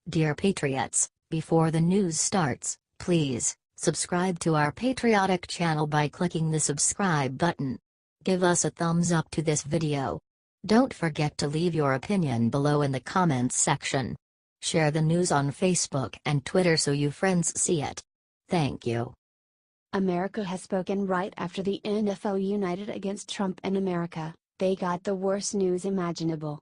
Dear Patriots, before the news starts, please subscribe to our patriotic channel by clicking the subscribe button. Give us a thumbs up to this video. Don't forget to leave your opinion below in the comments section. Share the news on Facebook and Twitter so your friends see it. Thank you. America has spoken right after the NFL united against Trump and America. They got the worst news imaginable.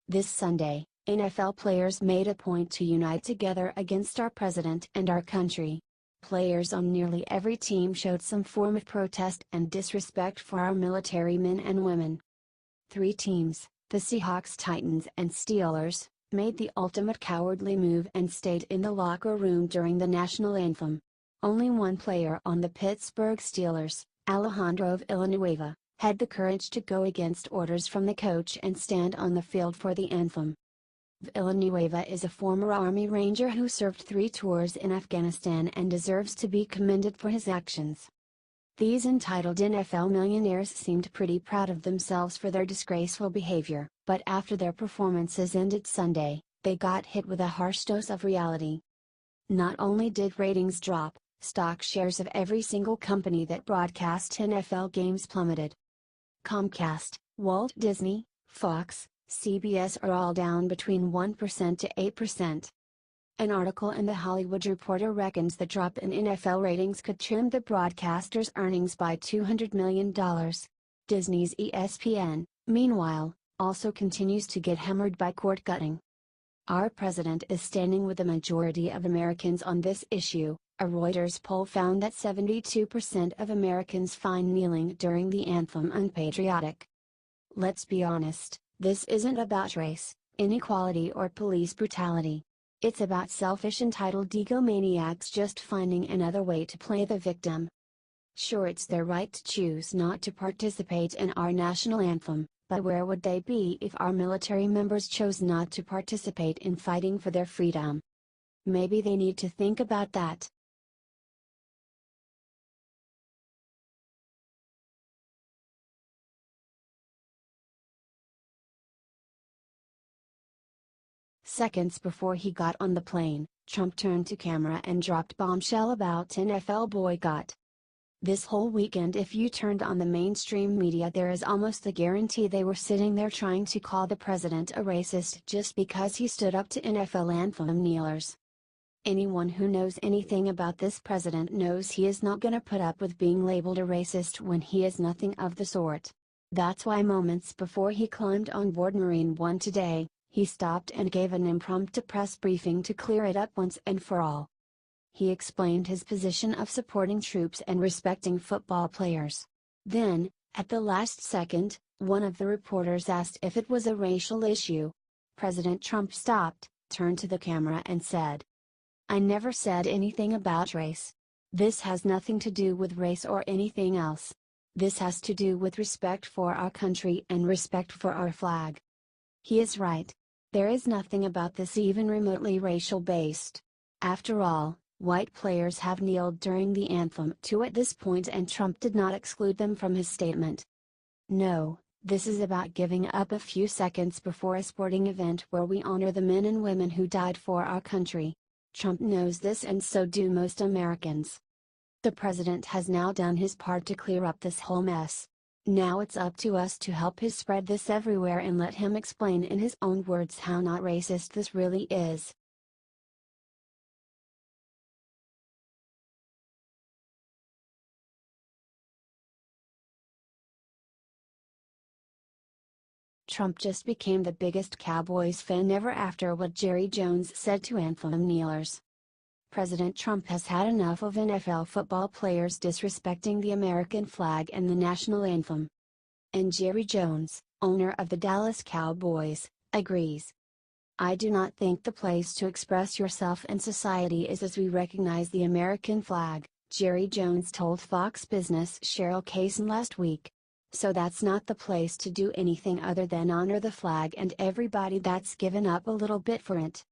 This Sunday, NFL players made a point to unite together against our president and our country. Players on nearly every team showed some form of protest and disrespect for our military men and women. 3 teams, the Seahawks Titans and Steelers, made the ultimate cowardly move and stayed in the locker room during the national anthem. Only one player on the Pittsburgh Steelers, Alejandro Villanueva, had the courage to go against orders from the coach and stand on the field for the anthem. Villanueva is a former Army Ranger who served 3 tours in Afghanistan and deserves to be commended for his actions. These entitled NFL millionaires seemed pretty proud of themselves for their disgraceful behavior, but after their performances ended Sunday, they got hit with a harsh dose of reality. Not only did ratings drop, stock shares of every single company that broadcast NFL games plummeted. Comcast, Walt Disney, Fox, CBS are all down between 1% to 8%. An article in The Hollywood Reporter reckons the drop in NFL ratings could trim the broadcaster's earnings by $200 million. Disney's ESPN, meanwhile, also continues to get hammered by cord cutting. Our president is standing with the majority of Americans on this issue. A Reuters poll found that 72% of Americans find kneeling during the anthem unpatriotic. Let's be honest, this isn't about race, inequality or police brutality. It's about selfish entitled egomaniacs just finding another way to play the victim. Sure, it's their right to choose not to participate in our national anthem, but where would they be if our military members chose not to participate in fighting for their freedom? Maybe they need to think about that. Seconds before he got on the plane, Trump turned to camera and dropped bombshell about NFL boycott. This whole weekend, if you turned on the mainstream media, there is almost a guarantee they were sitting there trying to call the president a racist just because he stood up to NFL anthem kneelers. Anyone who knows anything about this president knows he is not gonna put up with being labeled a racist when he is nothing of the sort. That's why moments before he climbed on board Marine One today, he stopped and gave an impromptu press briefing to clear it up once and for all. He explained his position of supporting troops and respecting football players. Then, at the last second, one of the reporters asked if it was a racial issue. President Trump stopped, turned to the camera and said, "I never said anything about race. This has nothing to do with race or anything else. This has to do with respect for our country and respect for our flag." He is right. There is nothing about this even remotely racial based. After all, white players have kneeled during the anthem too at this point, and Trump did not exclude them from his statement. No, this is about giving up a few seconds before a sporting event where we honor the men and women who died for our country. Trump knows this, and so do most Americans. The president has now done his part to clear up this whole mess. Now it's up to us to help him spread this everywhere and let him explain in his own words how not racist this really is. Trump just became the biggest Cowboys fan ever after what Jerry Jones said to anthem kneelers. President Trump has had enough of NFL football players disrespecting the American flag and the national anthem. And Jerry Jones, owner of the Dallas Cowboys, agrees. "I do not think the place to express yourself in society is as we recognize the American flag," Jerry Jones told Fox Business' Cheryl Kaysen last week. "So that's not the place to do anything other than honor the flag and everybody that's given up a little bit for it."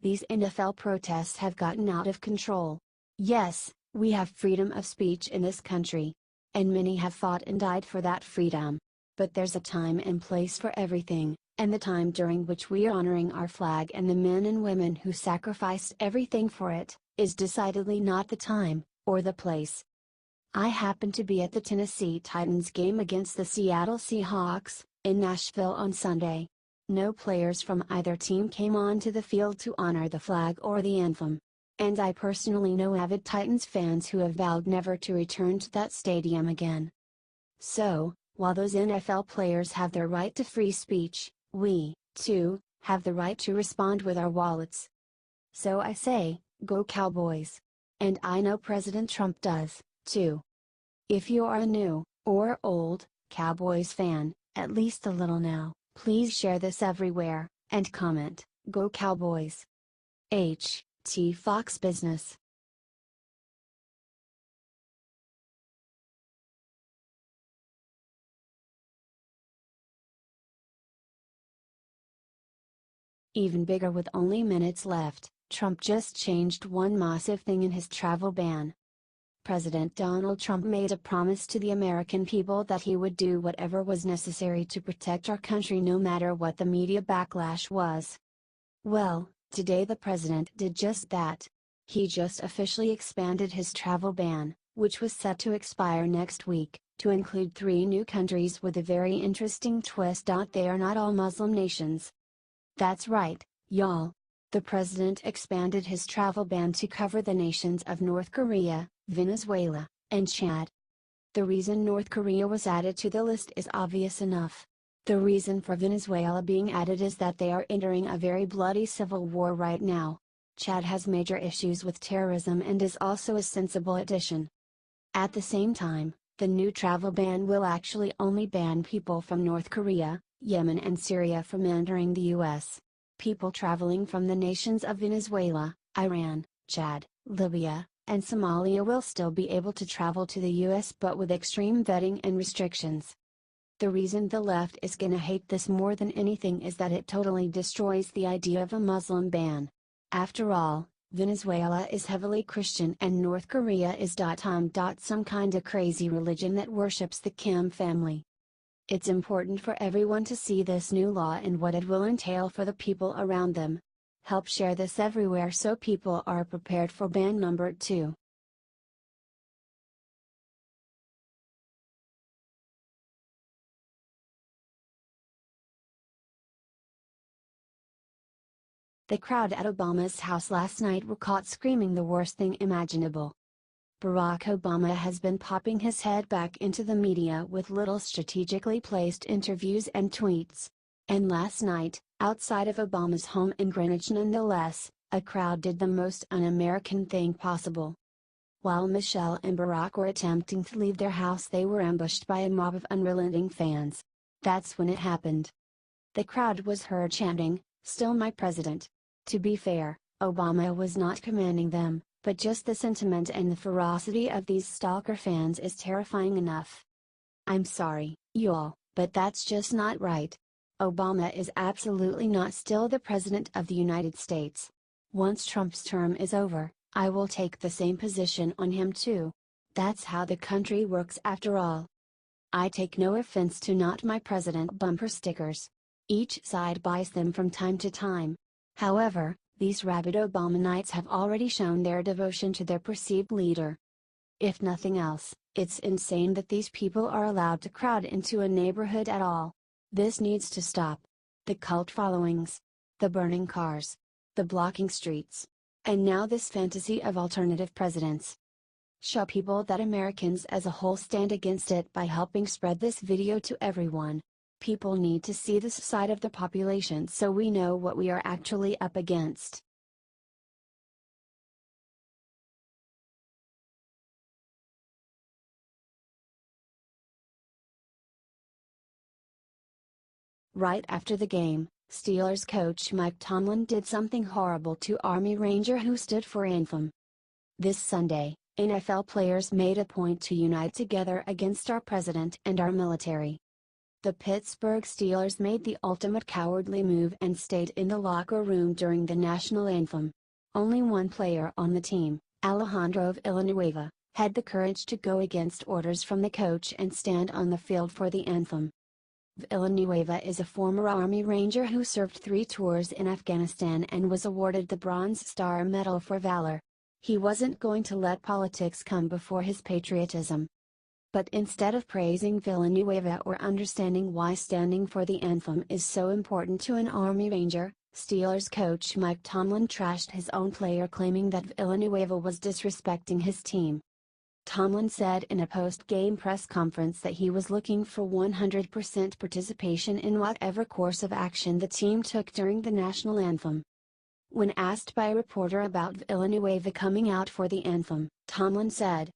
These NFL protests have gotten out of control. Yes, we have freedom of speech in this country. And many have fought and died for that freedom. But there's a time and place for everything, and the time during which we are honoring our flag and the men and women who sacrificed everything for it, is decidedly not the time, or the place. I happened to be at the Tennessee Titans game against the Seattle Seahawks, in Nashville on Sunday. No players from either team came onto the field to honor the flag or the anthem. And I personally know avid Titans fans who have vowed never to return to that stadium again. So, while those NFL players have their right to free speech, we, too, have the right to respond with our wallets. So I say, go Cowboys! And I know President Trump does, too. If you are a new, or old, Cowboys fan, at least a little now, please share this everywhere, and comment, Go Cowboys! T. Fox Business. Even bigger, with only minutes left, Trump just changed one massive thing in his travel ban. President Donald Trump made a promise to the American people that he would do whatever was necessary to protect our country no matter what the media backlash was. Well, today the president did just that. He just officially expanded his travel ban, which was set to expire next week, to include 3 new countries with a very interesting twist. They are not all Muslim nations. That's right, y'all. The president expanded his travel ban to cover the nations of North Korea, Venezuela, and Chad. The reason North Korea was added to the list is obvious enough. The reason for Venezuela being added is that they are entering a very bloody civil war right now. Chad has major issues with terrorism and is also a sensible addition. At the same time, the new travel ban will actually only ban people from North Korea, Yemen and Syria from entering the U.S. People traveling from the nations of Venezuela, Iran, Chad, Libya, and Somalia will still be able to travel to the U.S. but with extreme vetting and restrictions. The reason the left is gonna hate this more than anything is that it totally destroys the idea of a Muslim ban. After all, Venezuela is heavily Christian and North Korea is some kinda crazy religion that worships the Kim family. It's important for everyone to see this new law and what it will entail for the people around them. Help share this everywhere so people are prepared for ban number 2. The crowd at Obama's house last night were caught screaming the worst thing imaginable. Barack Obama has been popping his head back into the media with little strategically placed interviews and tweets. And last night, outside of Obama's home in Greenwich nonetheless, a crowd did the most un-American thing possible. While Michelle and Barack were attempting to leave their house, they were ambushed by a mob of unrelenting fans. That's when it happened. The crowd was heard chanting, "Still my president." To be fair, Obama was not commanding them, but just the sentiment and the ferocity of these stalker fans is terrifying enough. I'm sorry, y'all, but that's just not right. Obama is absolutely not still the President of the United States. Once Trump's term is over, I will take the same position on him too. That's how the country works after all. I take no offense to "Not My President" bumper stickers. Each side buys them from time to time. However, these rabid Obamanites have already shown their devotion to their perceived leader. If nothing else, it's insane that these people are allowed to crowd into a neighborhood at all. This needs to stop. The cult followings, the burning cars, the blocking streets, and now this fantasy of alternative presidents. Show people that Americans as a whole stand against it by helping spread this video to everyone. People need to see this side of the population so we know what we are actually up against. Right after the game, Steelers coach Mike Tomlin did something horrible to Army Ranger who stood for anthem. This Sunday, NFL players made a point to unite together against our president and our military. The Pittsburgh Steelers made the ultimate cowardly move and stayed in the locker room during the national anthem. Only one player on the team, Alejandro Villanueva, had the courage to go against orders from the coach and stand on the field for the anthem. Villanueva is a former Army Ranger who served 3 tours in Afghanistan and was awarded the Bronze Star Medal for Valor. He wasn't going to let politics come before his patriotism. But instead of praising Villanueva or understanding why standing for the anthem is so important to an Army Ranger, Steelers coach Mike Tomlin trashed his own player, claiming that Villanueva was disrespecting his team. Tomlin said in a post-game press conference that he was looking for 100% participation in whatever course of action the team took during the national anthem. When asked by a reporter about Villanueva coming out for the anthem, Tomlin said,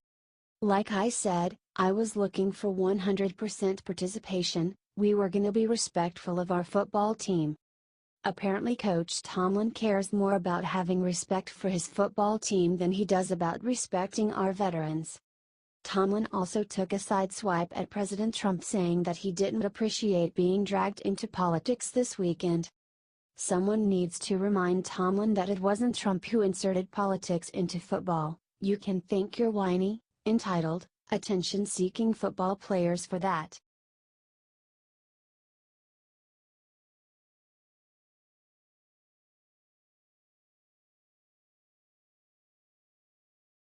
"Like I said, I was looking for 100% participation. We were gonna be respectful of our football team." Apparently Coach Tomlin cares more about having respect for his football team than he does about respecting our veterans. Tomlin also took a sideswipe at President Trump, saying that he didn't appreciate being dragged into politics this weekend. Someone needs to remind Tomlin that it wasn't Trump who inserted politics into football. You can thank your whiny, entitled, attention-seeking football players for that.